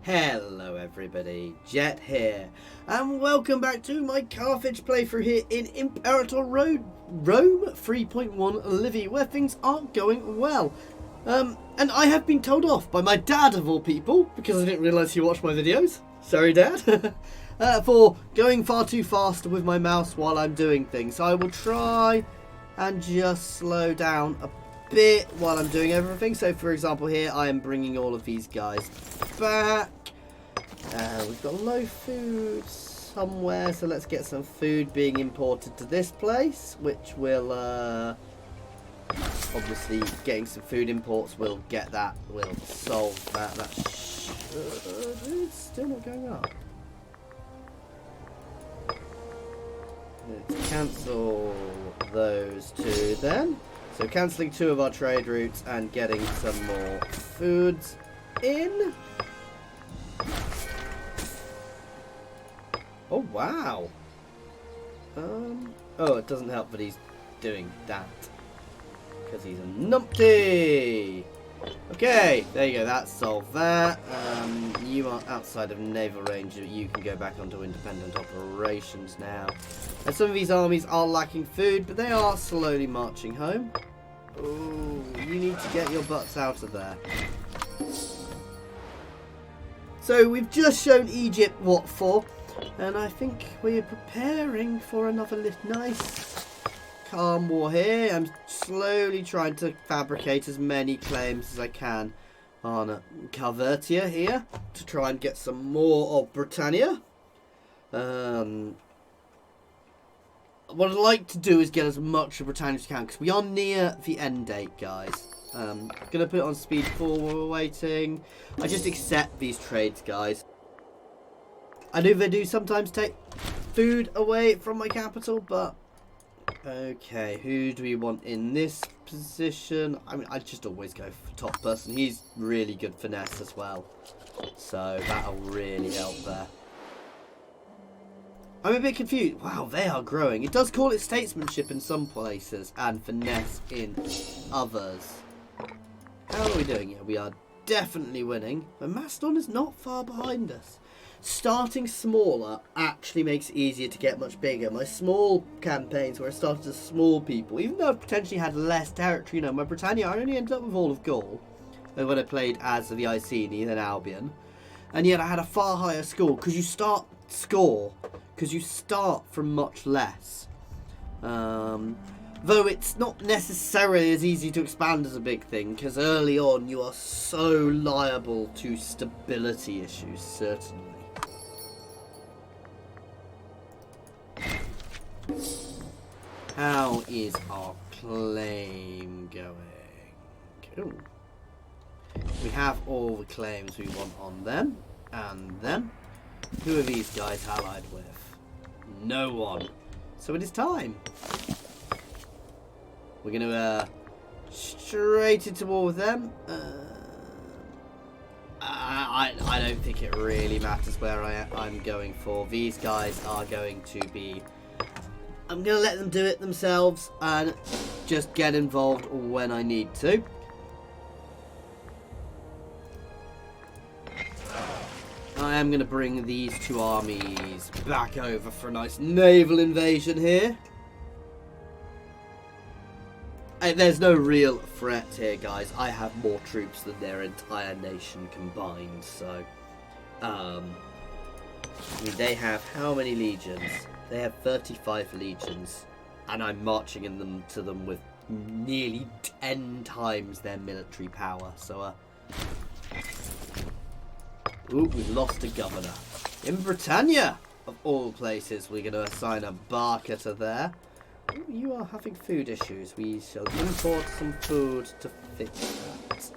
Hello everybody, Jet here, and welcome back to my Carthage playthrough here in Imperator Rome 3.1 Livy, where things aren't going well. And I have been told off by my dad of all people, because I didn't realise he watched my videos. Sorry Dad. For going far too fast with my mouse while I'm doing things. So I will try and just slow down a bit while I'm doing everything. So for example here I am bringing all of these guys back. We've got low food somewhere, so let's get some food being imported to this place, which will obviously getting some food imports will get that, will solve that. It's still not going up. Let's cancel those two then. So cancelling 2 of our trade routes and getting some more foods in. Oh wow. Oh, it doesn't help that he's doing that because he's a numpty. Okay, there you go. That solved that. You are outside of naval range. You can go back onto independent operations now. And some of these armies are lacking food, but they are slowly marching home. Oh, you need to get your butts out of there. So we've just shown Egypt what for, and I think we're preparing for another nice calm war here. I'm slowly trying to fabricate as many claims as I can on Carthage here to try and get some more of Brittania. What I'd like to do is get as much of Brittania as we can, because we are near the end date, guys. Gonna put it on speed 4 while we're waiting. I just accept these trades, guys. I know they do sometimes take food away from my capital, but okay, who do we want in this position? I mean, I just always go for top person. He's really good finesse as well, so that'll really help there. I'm a bit confused. Wow, they are growing. It does call it statesmanship in some places and finesse in others. How are we doing here? We are definitely winning, but Macedon is not far behind us. Starting smaller actually makes it easier to get much bigger. My small campaigns where I started as small people, even though I potentially had less territory, you know, my Brittania, I only ended up with all of Gaul when I played as the Iceni, then Albion. And yet I had a far higher score, because you start from much less. Though it's not necessarily as easy to expand as a big thing, because early on you are so liable to stability issues, certainly. How is our claim going? Ooh. We have all the claims we want on them, and them. Who are these guys allied with? No one. So it is time. We're going to straight into war with them. I don't think it really matters where I'm going for. These guys are going to be... I'm going to let them do it themselves and just get involved when I need to. I am going to bring these 2 armies back over for a nice naval invasion here. There's no real threat here, guys. I have more troops than their entire nation combined, so... I mean, they have how many legions? They have 35 legions, and I'm marching to them with nearly 10 times their military power, so, Ooh, we've lost a governor. In Brittania, of all places, we're going to assign a barker to there. Ooh, you are having food issues. We shall import some food to fix that.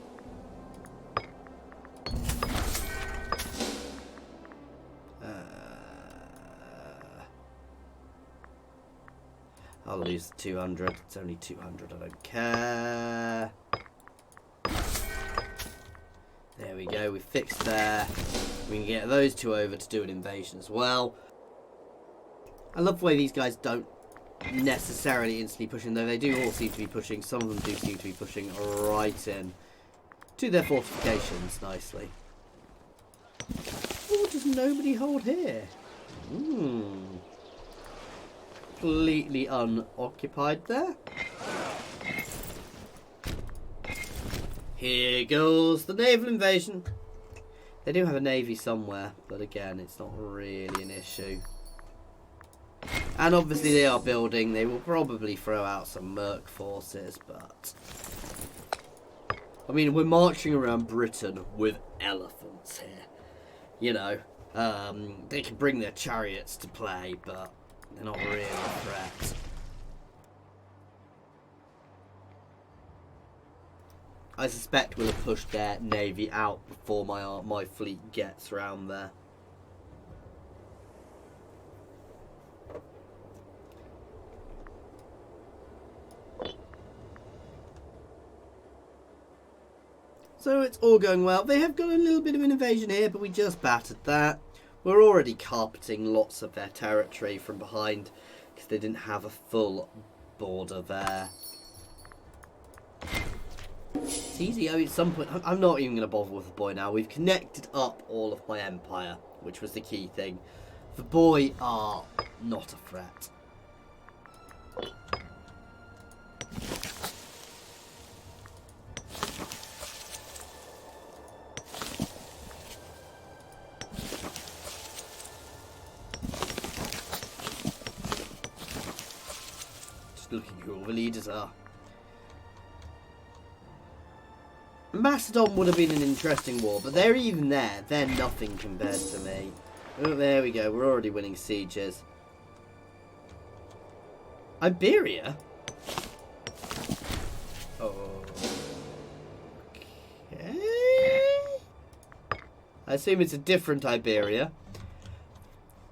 I'll lose the 200. It's only 200. I don't care. There we go. We fixed there. We can get those 2 over to do an invasion as well. I love the way these guys don't necessarily instantly push in, though they do all seem to be pushing. Some of them do seem to be pushing right in to their fortifications nicely. Or does nobody hold here? Completely unoccupied there. Here goes the naval invasion. They do have a navy somewhere, but again, it's not really an issue. And obviously they are building. They will probably throw out some merc forces, but... I mean, we're marching around Britain with elephants here. You know, they can bring their chariots to play, but they're not really a threat. I suspect we'll have pushed their navy out before my fleet gets around there. So it's all going well. They have got a little bit of an invasion here, but we just battered that. We're already carpeting lots of their territory from behind because they didn't have a full border there. It's easy. I mean, at some point, I'm not even going to bother with the boy now. We've connected up all of my empire, which was the key thing. The boy are not a threat. Looking who all the leaders are. Macedon would have been an interesting war, but they're even there. They're nothing compared to me. Oh, there we go. We're already winning sieges. Iberia? Okay. I assume it's a different Iberia.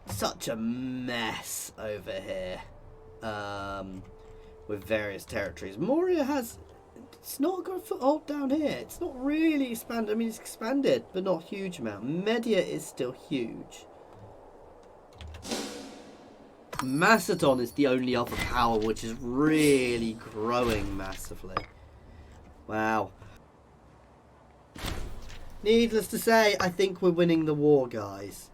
Such a mess over here. With various territories. Moria has... It's not got a foothold down here. It's not really expanded. I mean, it's expanded, but not a huge amount. Media is still huge. Macedon is the only other power which is really growing massively. Wow. Needless to say, I think we're winning the war, guys.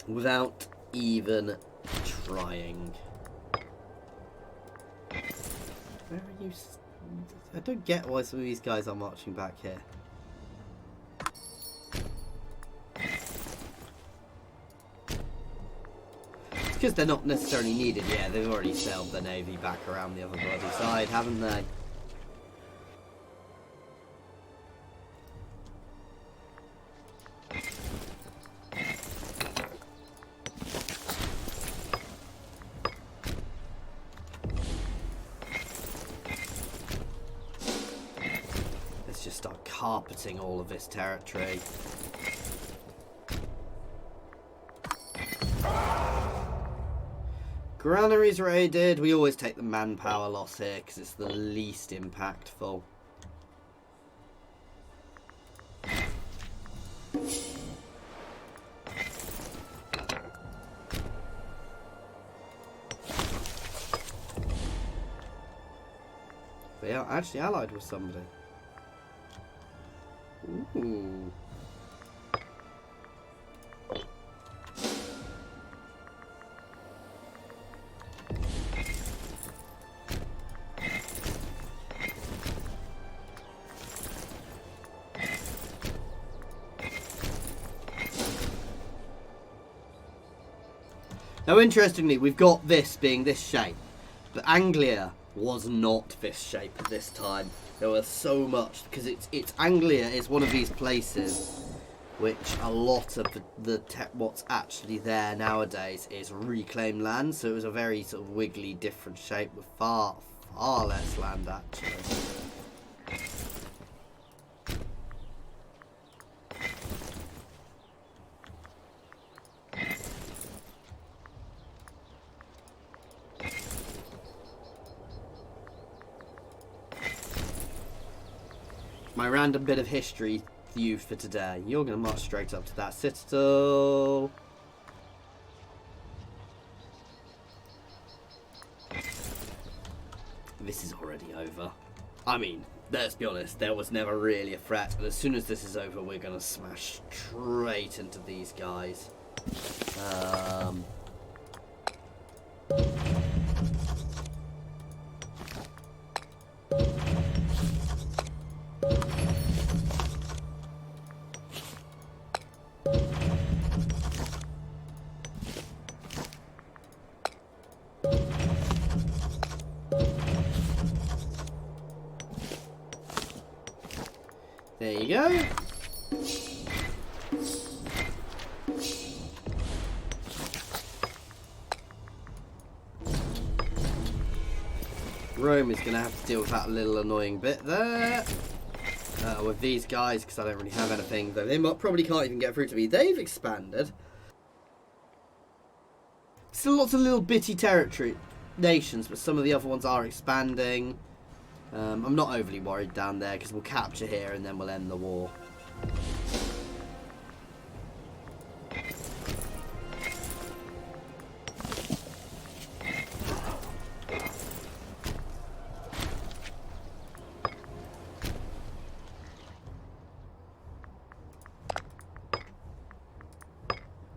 Without even trying. Where are you? I don't get why some of these guys are marching back here. It's because they're not necessarily needed. Yeah, they've already sailed their navy back around the other bloody side, haven't they? Start carpeting all of this territory. Granaries raided. We always take the manpower loss here because it's the least impactful. They are actually allied with somebody. Ooh. Now, interestingly, we've got this being this shape, but Anglia was not this shape at this time. There was so much, because it's Anglia is one of these places which a lot of what's actually there nowadays is reclaimed land, so it was a very sort of wiggly different shape with far less land actually. My random bit of history view for today. You're going to march straight up to that citadel. This is already over. I mean, let's be honest, there was never really a threat, but as soon as this is over, we're going to smash straight into these guys. There you go. Rome is going to have to deal with that little annoying bit there. With these guys, because I don't really have anything. Though they probably can't even get through to me. They've expanded. Still lots of little bitty territory nations, but some of the other ones are expanding. I'm not overly worried down there because we'll capture here and then we'll end the war.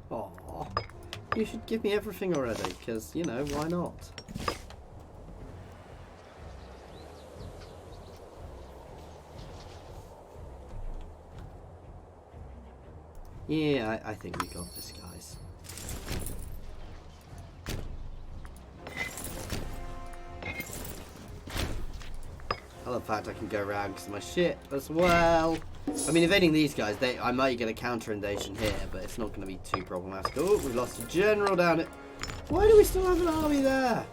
Aww. You should give me everything already because, you know, why not? Yeah, I think we got this, guys. I love the fact I can go around because of my shit as well. I mean, invading these guys, I might get a counter invasion here, but it's not going to be too problematic. Oh, we've lost a general down it. Why do we still have an army there?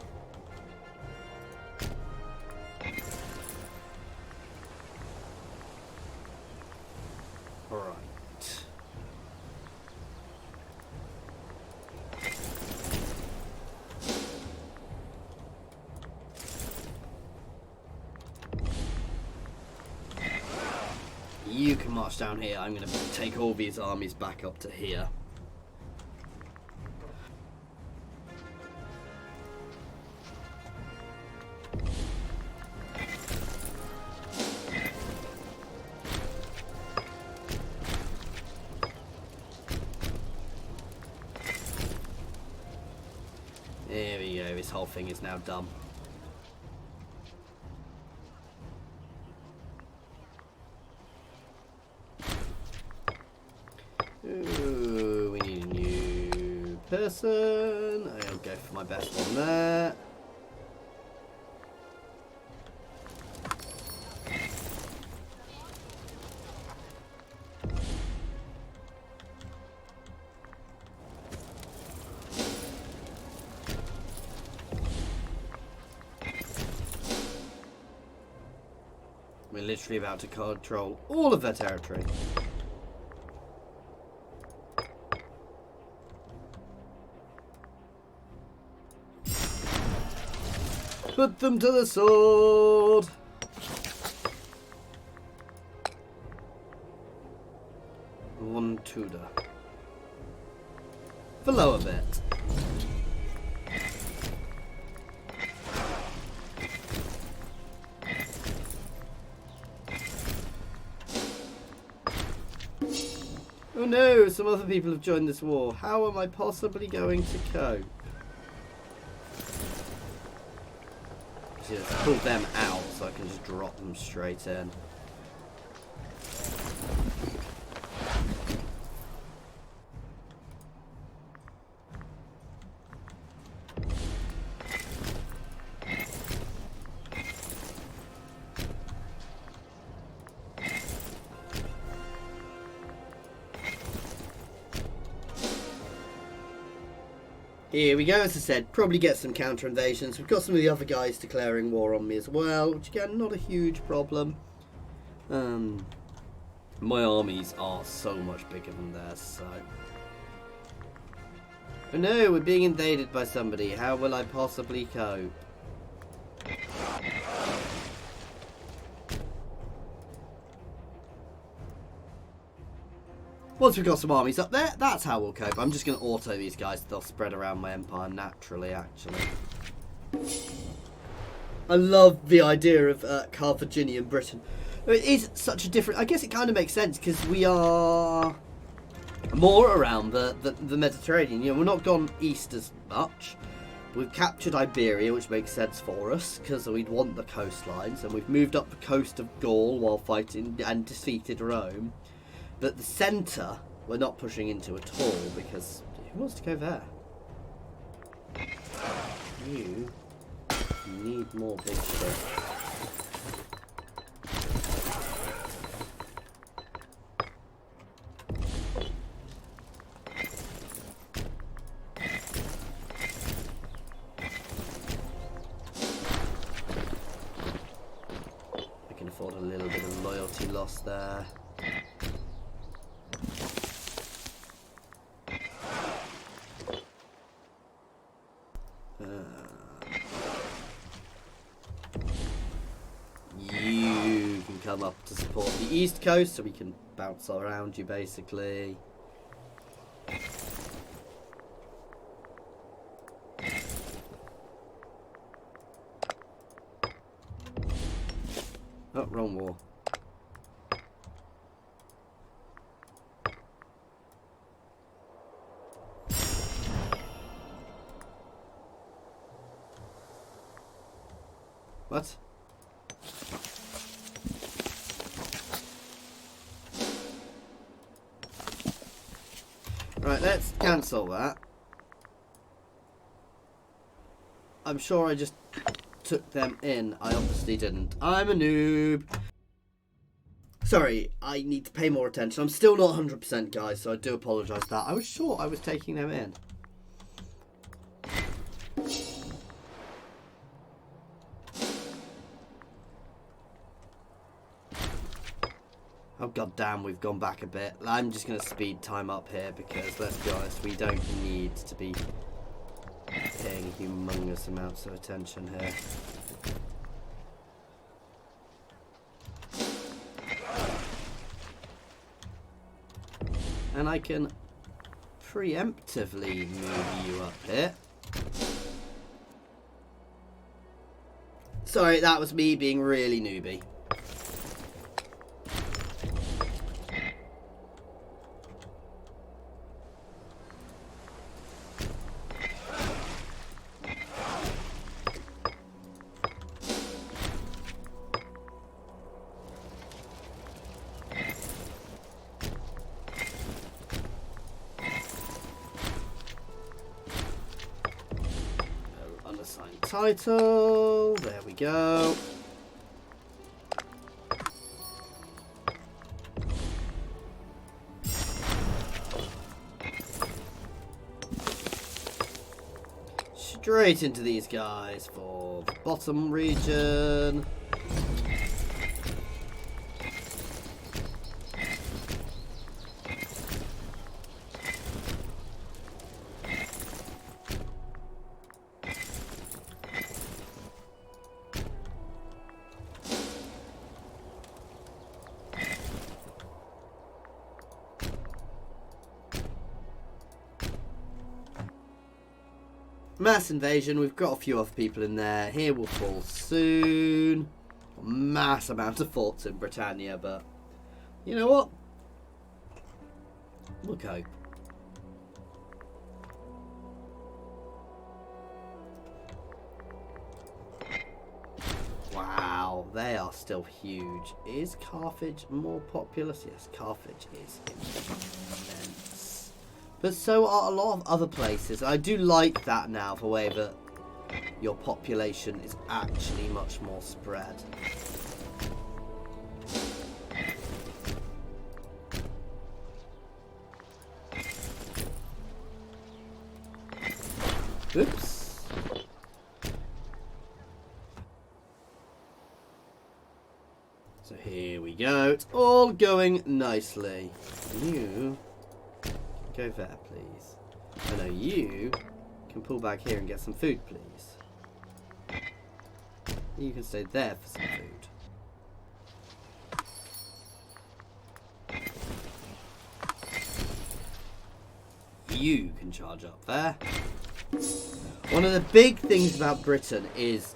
You can march down here. I'm going to take all these armies back up to here. There we go. This whole thing is now done. Ooh, we need a new person. I'll go for my best one there. We're literally about to control all of their territory. Put them to the sword. One Tudor. For lower bit. Oh no, some other people have joined this war. How am I possibly going to cope? Let's pull them out so I can just drop them straight in. Here we go, as I said, probably get some counter invasions. We've got some of the other guys declaring war on me as well, which again, not a huge problem. My armies are so much bigger than theirs, so... Oh no, we're being invaded by somebody. How will I possibly cope? Once we've got some armies up there, that's how we'll cope. I'm just going to auto these guys. They'll spread around my empire naturally, actually. I love the idea of Carthaginian Britain. It is such a different... I guess it kind of makes sense because we are more around the Mediterranean. You know, we're not gone east as much. We've captured Iberia, which makes sense for us because we'd want the coastlines, and we've moved up the coast of Gaul while fighting and defeated Rome. But the centre, we're not pushing into at all because who wants to go there? You need more big ships. A little bit of loyalty lost there. You can come up to support the east coast, so we can bounce around you basically. Oh, wrong war. What? Right, let's cancel that. I'm sure I just took them in. I obviously didn't. I'm a noob. Sorry, I need to pay more attention. I'm still not 100% guys, so I do apologise for that. I was sure I was taking them in. Oh goddamn, we've gone back a bit. I'm just going to speed time up here because, let's be honest, we don't need to be paying humongous amounts of attention here. And I can preemptively move you up here. Sorry, that was me being really newbie. Title, there we go. Straight into these guys for the bottom region. Mass invasion, we've got a few other people in there. Here will fall soon. Mass amount of forts in Brittania, but you know what? We'll cope. Wow, they are still huge. Is Carthage more populous? Yes, Carthage is immense. But so are a lot of other places. I do like that now, the way that your population is actually much more spread. Oops. So here we go. It's all going nicely. You go there, please. I know you can pull back here and get some food, please. You can stay there for some food. You can charge up there. One of the big things about Britain is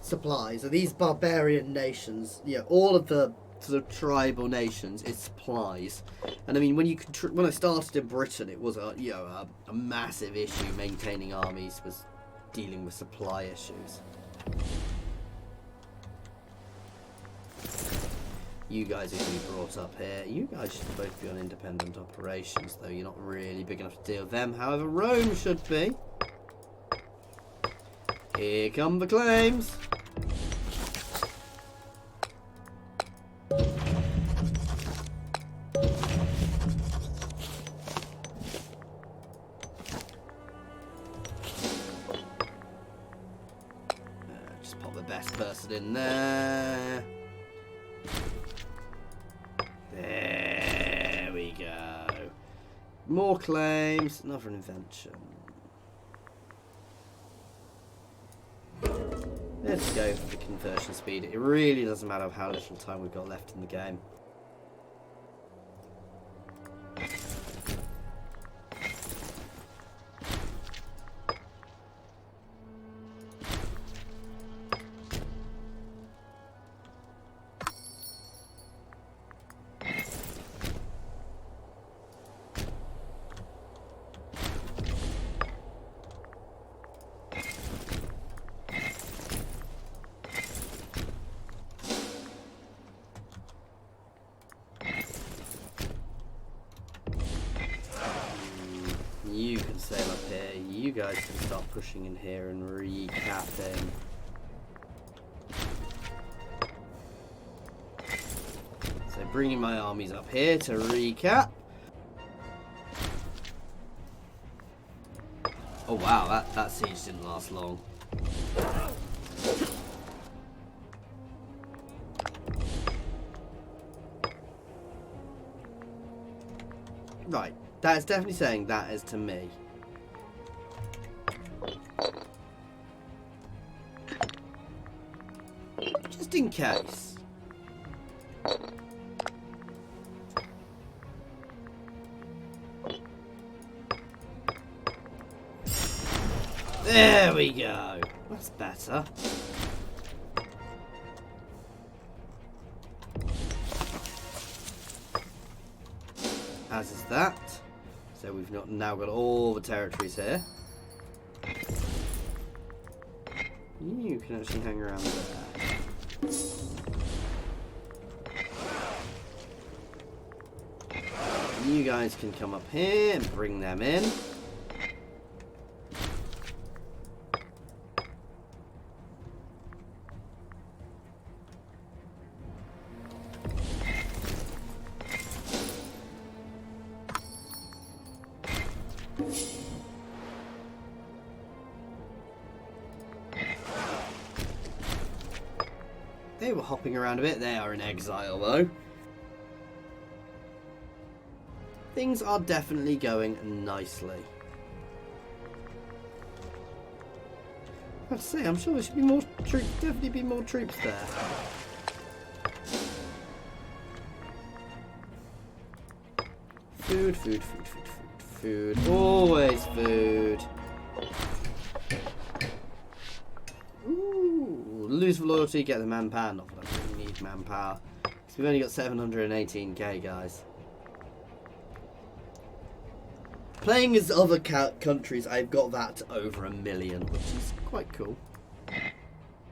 supplies. And these barbarian nations, all of the sort of tribal nations is supplies. And I mean, when I started in Britain, it was a massive issue. Maintaining armies was dealing with supply issues. You guys are going to be brought up here. You guys should both be on independent operations, though you're not really big enough to deal with them. However, Rome should be. Here come the claims. Just pop the best person in there. There we go. More claims. Another invention. Let's go for the conversion speed. It really doesn't matter how little time we've got left in the game. You can sail up here. You guys can start pushing in here and recapping. So bringing my armies up here to recap. Oh wow, that siege didn't last long. Right. That is definitely saying that is to me. Just in case. There we go. That's better. As is that. So we've now got all the territories here. You can actually hang around there. You guys can come up here and bring them in. They were hopping around a bit. They are in exile, though. Things are definitely going nicely. I'd say, I'm sure there should be more troops. Definitely be more troops there. Food, food, food, food, food, food. Always food. Lose loyalty, get the manpower. Not that I really need manpower. Because we've only got 718k, guys. Playing as other countries, I've got that to over 1 million, which is quite cool.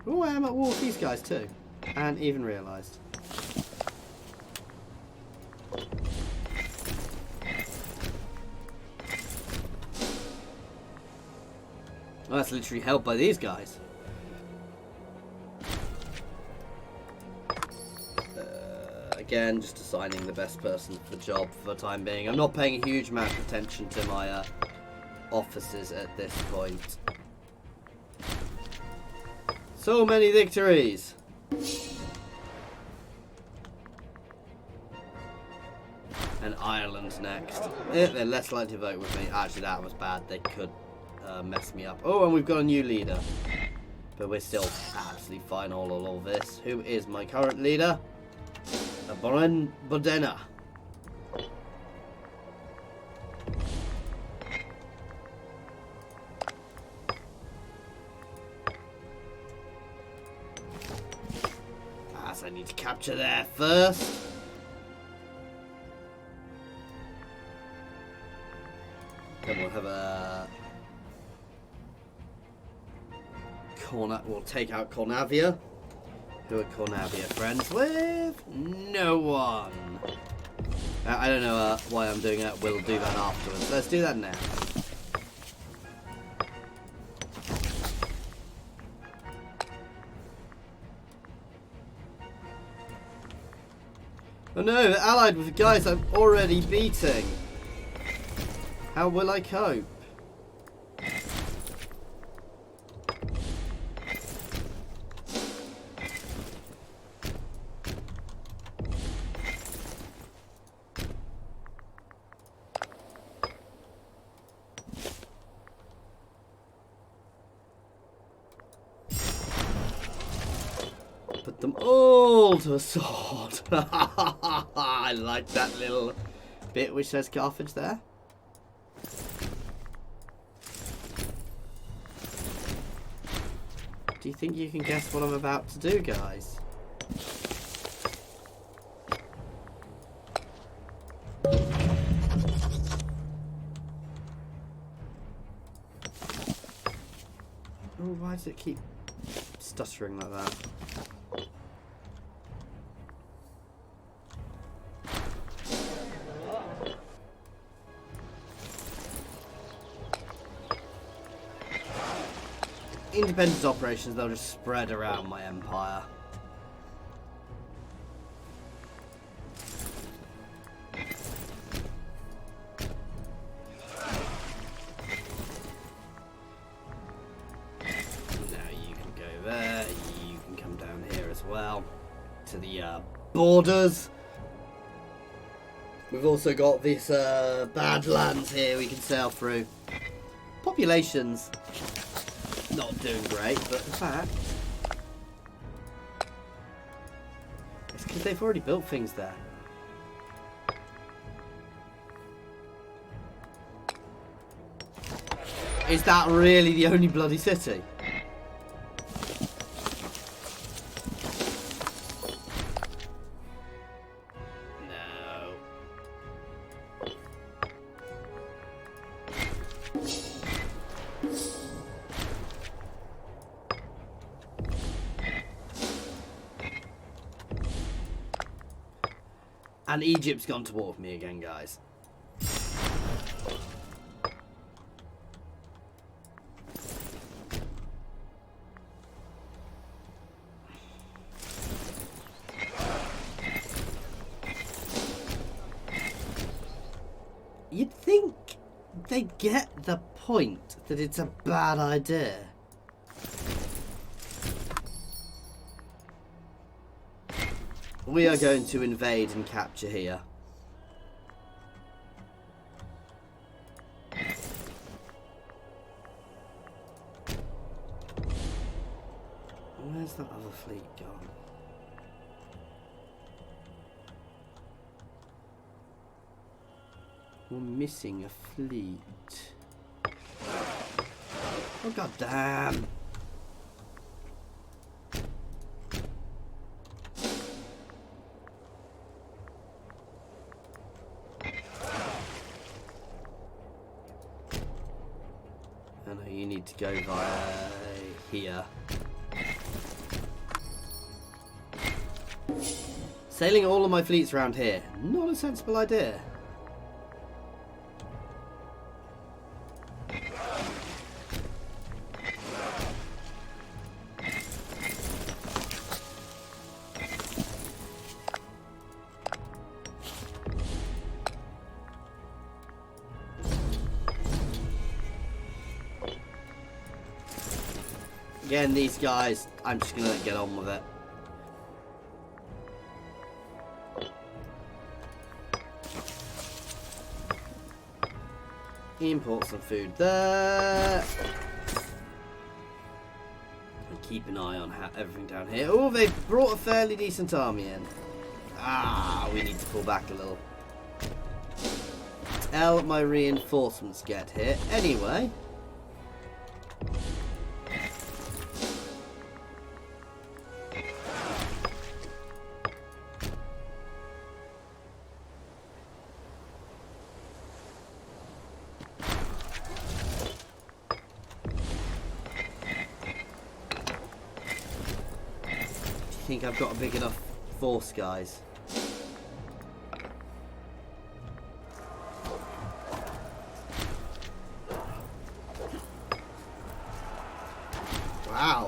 Oh, I am at war with these guys too. And even realised. Well, that's literally held by these guys. Again, just assigning the best person for the job for the time being. I'm not paying a huge amount of attention to my officers at this point. So many victories! And Ireland next. They're less likely to vote with me. Actually, that was bad. They could mess me up. Oh, and we've got a new leader. But we're still absolutely fine all of this. Who is my current leader? Brittania. capture there first. Then we'll have a we'll take out Cornavia. Who are Cornavia friends with? No one. I don't know why I'm doing it. We'll do that afterwards. Let's do that now. Oh no, they're allied with the guys I'm already beating. How will I cope? Put them all to a sword. I like that little bit which says Carthage there. Do you think you can guess what I'm about to do, guys? Oh, why does it keep stuttering like that? Independent operations, they'll just spread around my empire. Now you can go there, you can come down here as well, to the borders. We've also got this Badlands here we can sail through. Populations not doing great, but in fact, it's because they've already built things there. Is that really the only bloody city? No. And Egypt's gone to war with me again, guys. You'd think they'd get the point that it's a bad idea. We are going to invade and capture here. Where's that other fleet gone? We're missing a fleet. Oh, god damn. I know you need to go via here. Sailing all of my fleets around here, not a sensible idea. Again, these guys, I'm just going to get on with it. Import some food there. And keep an eye on everything down here. Oh, they've brought a fairly decent army in. Ah, we need to pull back a little. Till my reinforcements get here. Anyway. think I've got a big enough force, guys. Wow,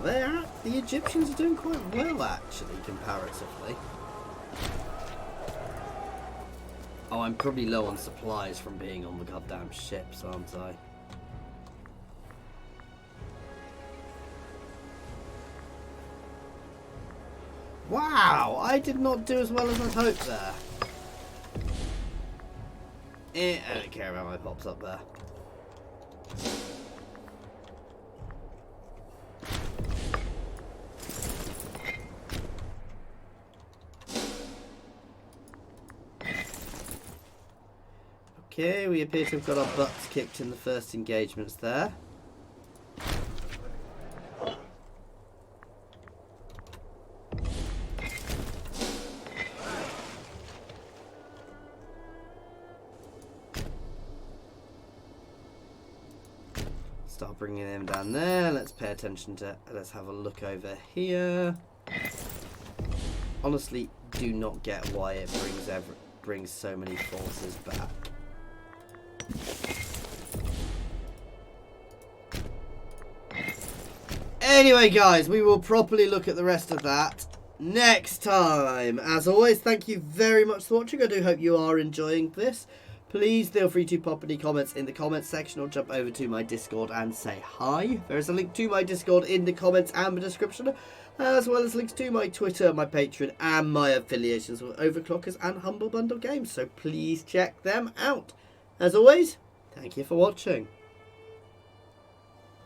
the Egyptians are doing quite well, actually, comparatively. Oh, I'm probably low on supplies from being on the goddamn ships, aren't I? Wow, I did not do as well as I'd hoped there. I don't care about my pops up there. Okay, we appear to have got our butts kicked in the first engagements there. Start bringing them down there. Let's pay attention to... Let's have a look over here. Honestly, do not get why it brings so many forces back. Anyway, guys, we will properly look at the rest of that next time. As always, thank you very much for watching. I do hope you are enjoying this. Please feel free to pop any comments in the comments section or jump over to my Discord and say hi. There is a link to my Discord in the comments and the description, as well as links to my Twitter, my Patreon, and my affiliations with Overclockers and Humble Bundle Games. So please check them out. As always, thank you for watching.